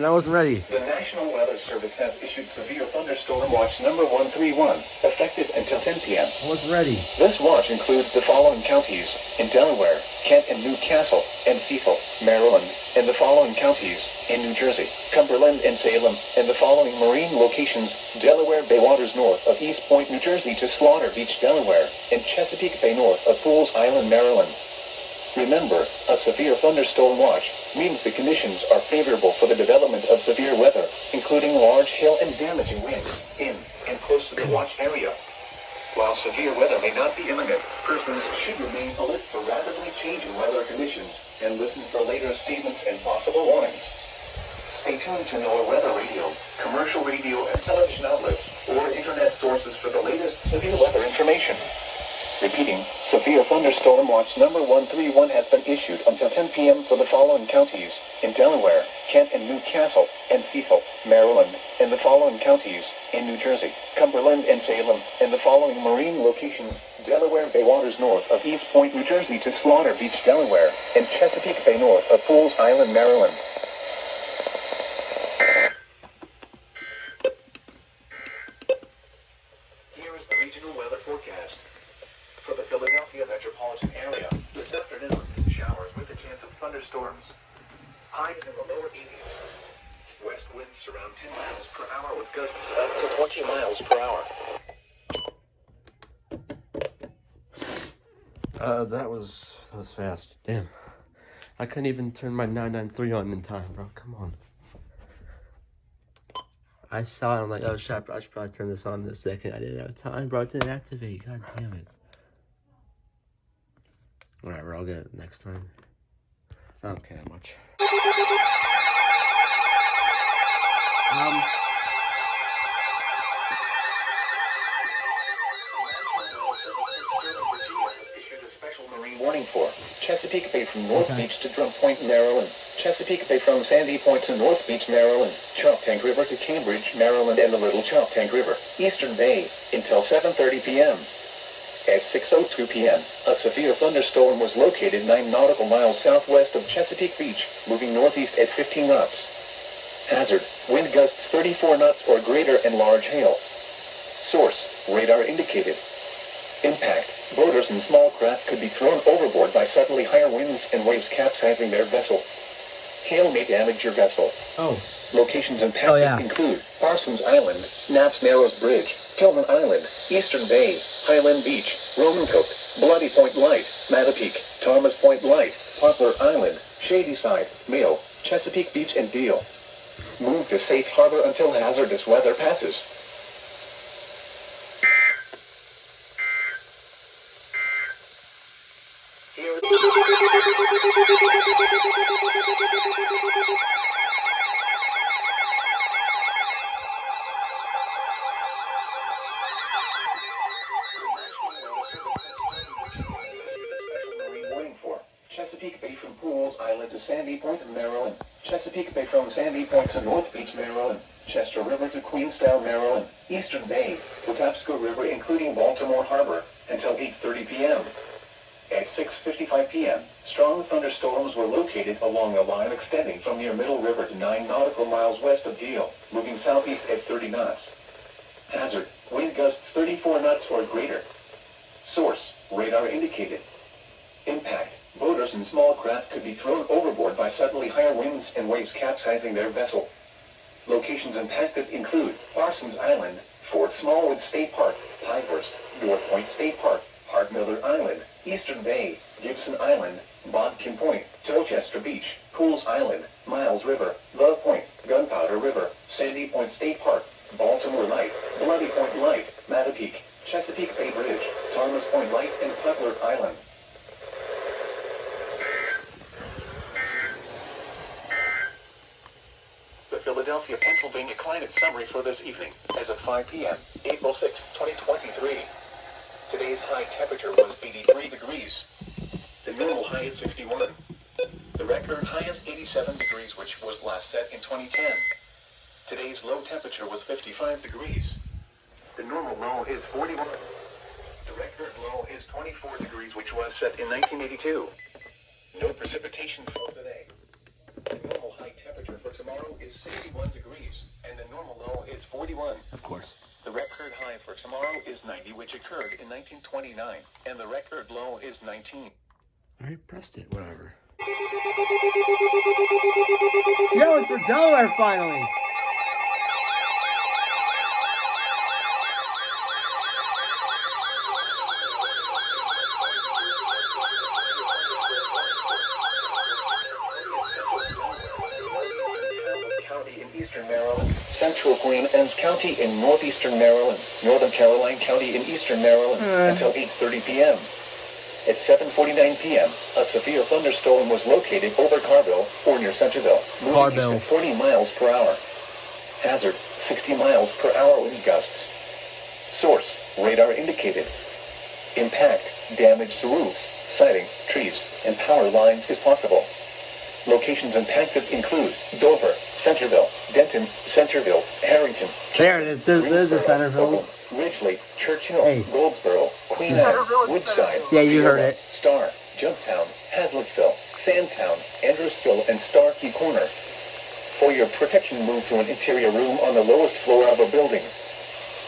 and I wasn't ready. The National Weather Service has issued severe thunderstorm watch number 131, effective until 10 p.m. I wasn't ready. This watch includes the following counties in Delaware, Kent and Newcastle, and Cecil, Maryland, and the following counties in New Jersey, Cumberland and Salem, and the following marine locations: Delaware Bay waters north of East Point, New Jersey to Slaughter Beach, Delaware, and Chesapeake Bay north of Fools Island, Maryland. Remember, a severe thunderstorm watch means the conditions are favorable for the development of severe weather, including large hail and damaging winds in and close to the watch area. While severe weather may not be imminent, persons should remain alert for rapidly changing weather conditions and listen for later statements and possible warnings. Stay tuned to NOAA Weather Radio, commercial radio and television outlets, or internet sources for the latest severe weather information. Repeating, severe thunderstorm watch number 131 has been issued until 10 p.m. for the following counties in Delaware, Kent and Newcastle, and Cecil, Maryland, and the following counties in New Jersey, Cumberland and Salem, and the following marine locations: Delaware Bay waters north of East Point, New Jersey to Slaughter Beach, Delaware, and Chesapeake Bay north of Fools Island, Maryland. Here is the regional weather forecast. For the Philadelphia metropolitan area, this afternoon, showers with a chance of thunderstorms. Highs in the lower 80s. West winds around 10 miles per hour with gusts up to 20 miles per hour. That was fast. Damn. I couldn't even turn my 993 on in time, bro. Come on. I saw it. I'm like, oh, shit, I should probably turn this on in a second. I didn't have time, bro. It didn't activate. God damn it. Whatever, I'll get it next time. I don't care that much. Issued a special marine warning for Chesapeake Bay from North Beach to Drum Point, Maryland. Chesapeake Bay from Sandy Point to North Beach, Maryland. Choptank River to Cambridge, Maryland, and the Little Choptank River, Eastern Bay, until 7:30 p.m. At 6:02 p.m., a severe thunderstorm was located 9 nautical miles southwest of Chesapeake Beach, moving northeast at 15 knots. Hazard: wind gusts 34 knots or greater and large hail. Source: radar indicated. Impact: boaters and small craft could be thrown overboard by suddenly higher winds and waves capsizing their vessel. Hail may damage your vessel. Locations impacted include Parsons Island, Knapp's Narrows Bridge, Tillman Island, Eastern Bay, Highland Beach, Romancoke, Bloody Point Light, Mattapeake, Thomas Point Light, Poplar Island, Shadyside, Mayo, Chesapeake Beach, and Deal. Move to safe harbor until hazardous weather passes. Here Chesapeake Bay from Fools Island to Sandy Point, Maryland. Chesapeake Bay from Sandy Point to North Beach, Maryland. Chester River to Queenstown, Maryland. Eastern Bay, Patapsco River including Baltimore Harbor, until 8:30 p.m. At 6:55 p.m., strong thunderstorms were located along a line extending from near Middle River to 9 nautical miles west of Deal, moving southeast at 30 knots. Hazard: wind gusts 34 knots or greater. Source: radar indicated. Impact: boaters and small craft could be thrown overboard by suddenly higher winds and waves capsizing their vessel. Locations impacted include Parsons Island, Fort Smallwood State Park, Pinehurst, North Point State Park, Hardmiller Island, Eastern Bay, Gibson Island, Bodkin Point, Towchester Beach, Pools Island, Miles River, Love Point, Gunpowder River, Sandy Point State Park, Baltimore Light, Bloody Point Light, Mattapeake, Chesapeake Bay Bridge, Thomas Point Light, and Poplar Island. The Philadelphia, Pennsylvania climate summary for this evening, as of 5 p.m., April 6, 2023. Today's high temperature was 83 degrees. The normal high is 61. The record high is 87 degrees, which was last set in 2010. Today's low temperature was 55 degrees. The normal low is 41. The record low is 24 degrees, which was set in 1982. No precipitation for today. The normal high temperature for tomorrow is 61 degrees, and the normal low is 41. Of course. The record high for tomorrow is 90, which occurred in 1929, and the record low is 19. I already pressed it, whatever. Yo, it's for Delaware finally! County in eastern Maryland, Central Queen Anne's County in northeastern Maryland, Northern Caroline County in eastern Maryland until 8:30 p.m. At 7:49 p.m., a severe thunderstorm was located over Carville or near Centerville, moving east at 40 miles per hour. Hazard, 60 miles per hour wind gusts. Source, radar indicated. Impact, damage to roofs, siding, trees, and power lines is possible. Locations impacted include Dover, Centerville, Denton, Centerville, Harrington. There it is. There's the Centerville. Ridgely, Churchill, Hey. Goldsboro, Queen Anne, Woodside, Yeah, you heard it. Star, Junktown, Hazlettville, Sandtown, Andrewsville, and Starkey Corner. For your protection, move to an interior room on the lowest floor of a building.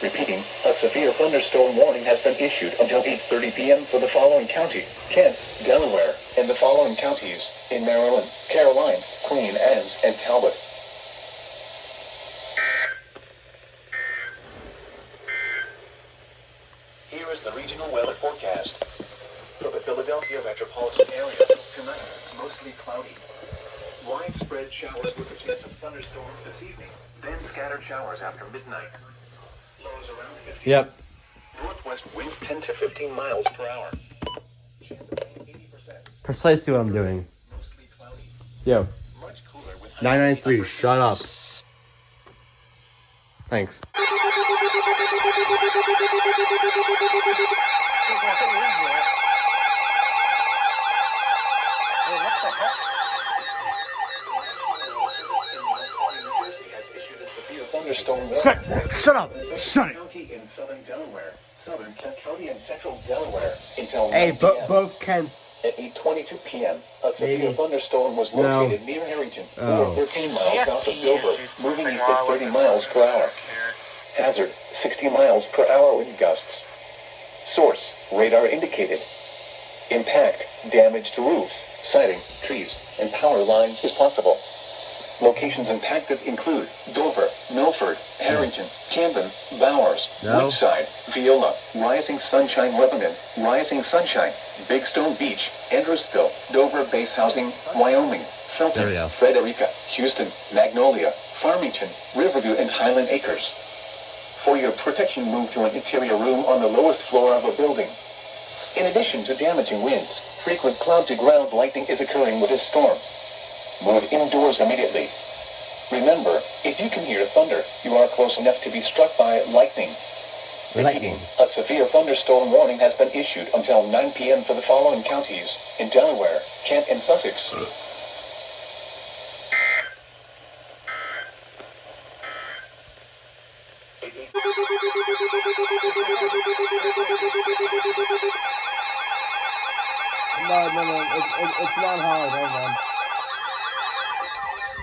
Repeating, a severe thunderstorm warning has been issued until 8:30 p.m. for the following counties: Kent, Delaware, and the following counties in Maryland: Caroline, Queen Anne's, and Talbot. Here is the regional weather forecast. For the Philadelphia metropolitan area, tonight, mostly cloudy. Widespread showers with a chance of thunderstorms this evening, then scattered showers after midnight. Lows around 50. Yep. Northwest winds 10 to 15 miles per hour. Chance of rain 80%. Precisely what I'm doing. Mostly cloudy. Yo. Much cooler with 993, shut up. Thanks. Thunderstorm Shut up! Shut it! County in southern Delaware, southern Kent County and central Delaware until Hey, 9 p.m. both Kents. At 8:22 p.m., a severe Maybe. thunderstorm was No. located near Harrington, Oh. 13 miles south of Dover, moving east at 30 miles per hour. Hazard, 60 miles per hour wind gusts. Source, radar indicated. Impact, damage to roofs, siding, trees, and power lines is possible. Locations impacted include Dover, Milford, Harrington, Camden, Bowers, No. Woodside, Viola, Rising Sunshine, Lebanon, Rising Sunshine, Big Stone Beach, Andrewsville, Dover Base Housing, Wyoming, There we Felton, go. Frederica, Houston, Magnolia, Farmington, Riverview, and Highland Acres. For your protection, move to an interior room on the lowest floor of a building. In addition to damaging winds, frequent cloud-to-ground lightning is occurring with this storm. Move indoors immediately. Remember, if you can hear thunder, you are close enough to be struck by lightning. Lightning. A severe thunderstorm warning has been issued until 9 p.m. for the following counties in Delaware, Kent, and Sussex. No, it's not hard, hold on.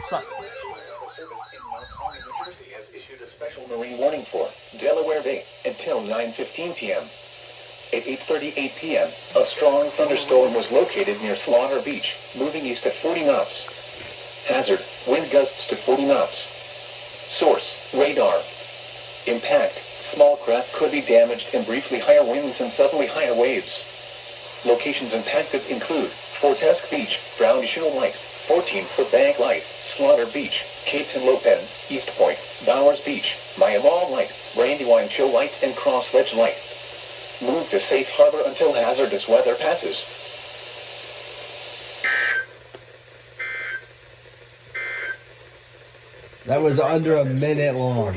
Shut. In Mount Holly, New Jersey, has issued a special marine warning for Delaware Bay until 9:15 p.m. At 8:38 p.m., a strong thunderstorm was located near Slaughter Beach, moving east at 40 knots. Hazard, wind gusts to 40 knots. Source, radar. Impact, small craft could be damaged and briefly higher winds and suddenly higher waves. Locations impacted include Fortesk Beach, Brown Shoal Light, 14-foot Bank Light, Slaughter Beach, Capeton Lopen, East Point, Bowers Beach, Miami Light, Brandywine Shoal Light, and Cross Ledge Light. Move to safe harbor until hazardous weather passes. That was under a minute long.